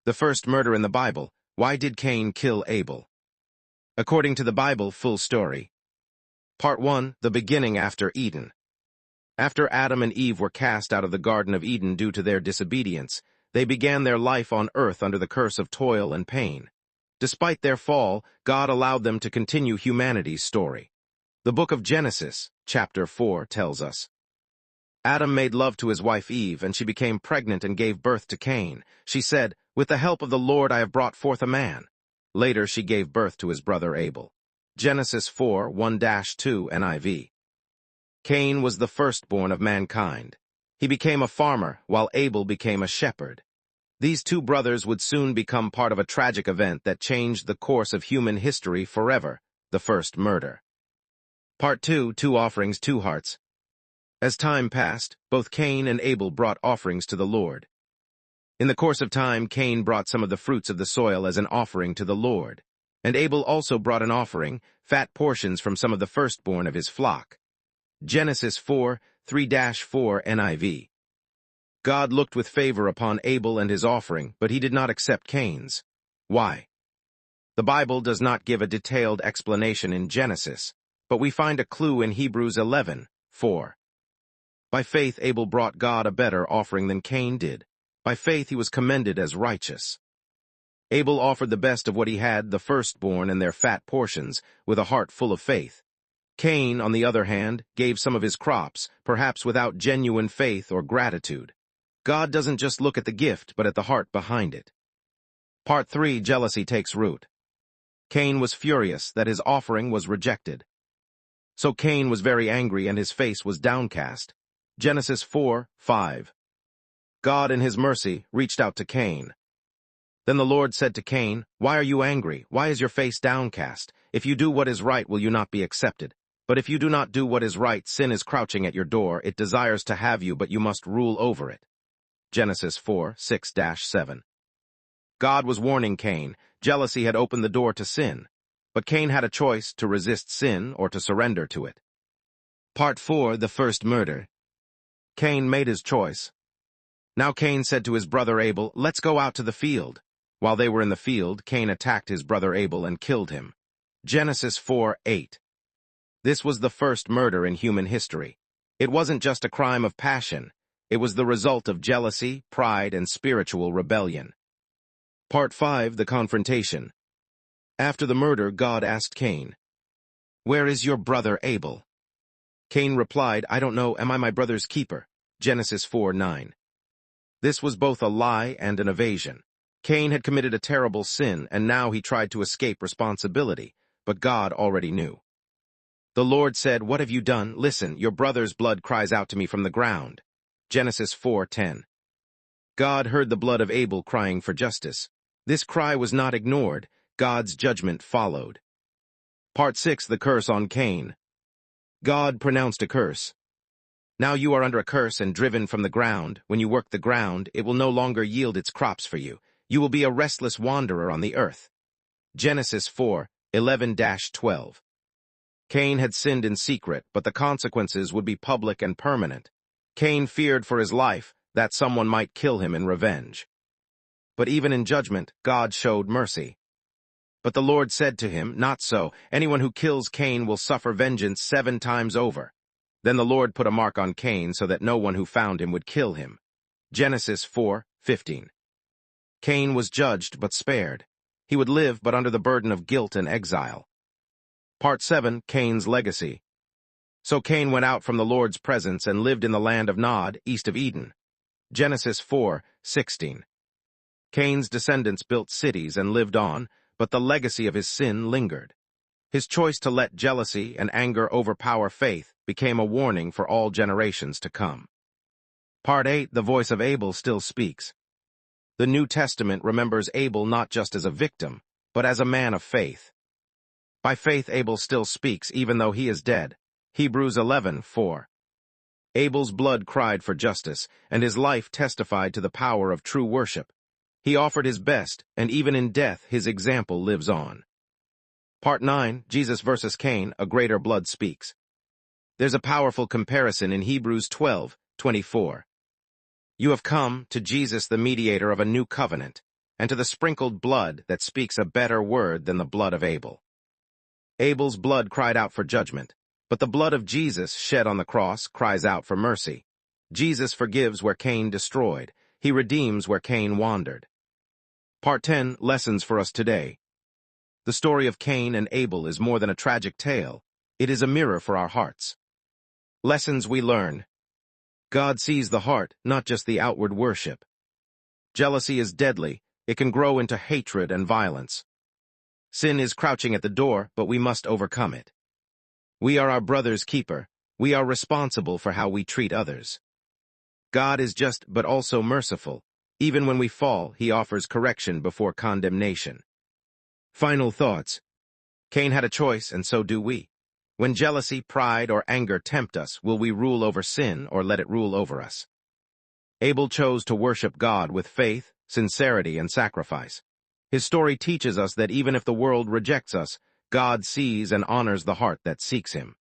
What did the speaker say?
The first murder in the Bible. Why did Cain kill Abel? According to the Bible, full story. Part 1. The beginning after Eden. After Adam and Eve were cast out of the Garden of Eden due to their disobedience, they began their life on earth under the curse of toil and pain. Despite their fall, God allowed them to continue humanity's story. The book of Genesis, chapter 4, tells us, Adam made love to his wife Eve, and she became pregnant and gave birth to Cain. She said, "With the help of the Lord I have brought forth a man." Later she gave birth to his brother Abel. Genesis 4, 1-2 NIV. Cain was the firstborn of mankind. He became a farmer, while Abel became a shepherd. These two brothers would soon become part of a tragic event that changed the course of human history forever, the first murder. Part 2, Two Offerings, Two Hearts. As time passed, both Cain and Abel brought offerings to the Lord. In the course of time, Cain brought some of the fruits of the soil as an offering to the Lord, and Abel also brought an offering, fat portions from some of the firstborn of his flock. Genesis 4, 3-4 NIV. God looked with favor upon Abel and his offering, but he did not accept Cain's. Why? The Bible does not give a detailed explanation in Genesis, but we find a clue in Hebrews 11:4. By faith Abel brought God a better offering than Cain did. By faith he was commended as righteous. Abel offered the best of what he had, the firstborn and their fat portions, with a heart full of faith. Cain, on the other hand, gave some of his crops, perhaps without genuine faith or gratitude. God doesn't just look at the gift, but at the heart behind it. Part 3. Jealousy takes root. Cain was furious that his offering was rejected. So Cain was very angry and his face was downcast. Genesis 4:5. God, in his mercy, reached out to Cain. Then the Lord said to Cain, "Why are you angry? Why is your face downcast? If you do what is right, will you not be accepted? But if you do not do what is right, sin is crouching at your door. It desires to have you, but you must rule over it." Genesis 4:6-7. God was warning Cain. Jealousy had opened the door to sin. But Cain had a choice to resist sin or to surrender to it. Part 4. The first murder. Cain made his choice. Now Cain said to his brother Abel, "Let's go out to the field." While they were in the field, Cain attacked his brother Abel and killed him. Genesis 4:8. This was the first murder in human history. It wasn't just a crime of passion. It was the result of jealousy, pride, and spiritual rebellion. Part 5. The confrontation. After the murder, God asked Cain, "Where is your brother Abel?" Cain replied, "I don't know. Am I my brother's keeper?" Genesis 4:9. This was both a lie and an evasion. Cain had committed a terrible sin, and now he tried to escape responsibility, but God already knew. The Lord said, "What have you done? Listen, your brother's blood cries out to me from the ground." Genesis 4:10. God heard the blood of Abel crying for justice. This cry was not ignored. God's judgment followed. Part 6. The curse on Cain. God pronounced a curse. "Now you are under a curse and driven from the ground. When you work the ground, it will no longer yield its crops for you. You will be a restless wanderer on the earth." Genesis 4:11-12. Cain had sinned in secret, but the consequences would be public and permanent. Cain feared for his life, that someone might kill him in revenge. But even in judgment, God showed mercy. But the Lord said to him, "Not so. Anyone who kills Cain will suffer vengeance 7 times over." Then the Lord put a mark on Cain so that no one who found him would kill him. Genesis 4:15. Cain was judged but spared. He would live but under the burden of guilt and exile. Part 7. Cain's legacy. So Cain went out from the Lord's presence and lived in the land of Nod, east of Eden. Genesis 4:16. Cain's descendants built cities and lived on, but the legacy of his sin lingered. His choice to let jealousy and anger overpower faith became a warning for all generations to come. Part 8. The voice of Abel still speaks. The New Testament remembers Abel not just as a victim, but as a man of faith. By faith Abel still speaks even though he is dead. Hebrews 11:4. Abel's blood cried for justice, and his life testified to the power of true worship. He offered his best, and even in death his example lives on. Part 9. Jesus versus Cain, a greater blood speaks. There's a powerful comparison in Hebrews 12:24. You have come to Jesus, the mediator of a new covenant. and to the sprinkled blood that speaks a better word than the blood of Abel. Abel's blood cried out for judgment, but the blood of Jesus shed on the cross cries out for mercy. Jesus forgives where Cain destroyed. He redeems where Cain wandered. Part 10, Lessons for us today. The story of Cain and Abel is more than a tragic tale. It is a mirror for our hearts. Lessons we learn. God sees the heart, not just the outward worship. Jealousy is deadly. It can grow into hatred and violence. Sin is crouching at the door, but we must overcome it. We are our brother's keeper. We are responsible for how we treat others. God is just but also merciful. Even when we fall, he offers correction before condemnation. Final thoughts. Cain had a choice, and so do we. When jealousy, pride, or anger tempt us, will we rule over sin or let it rule over us? Abel chose to worship God with faith, sincerity, and sacrifice. His story teaches us that even if the world rejects us, God sees and honors the heart that seeks him.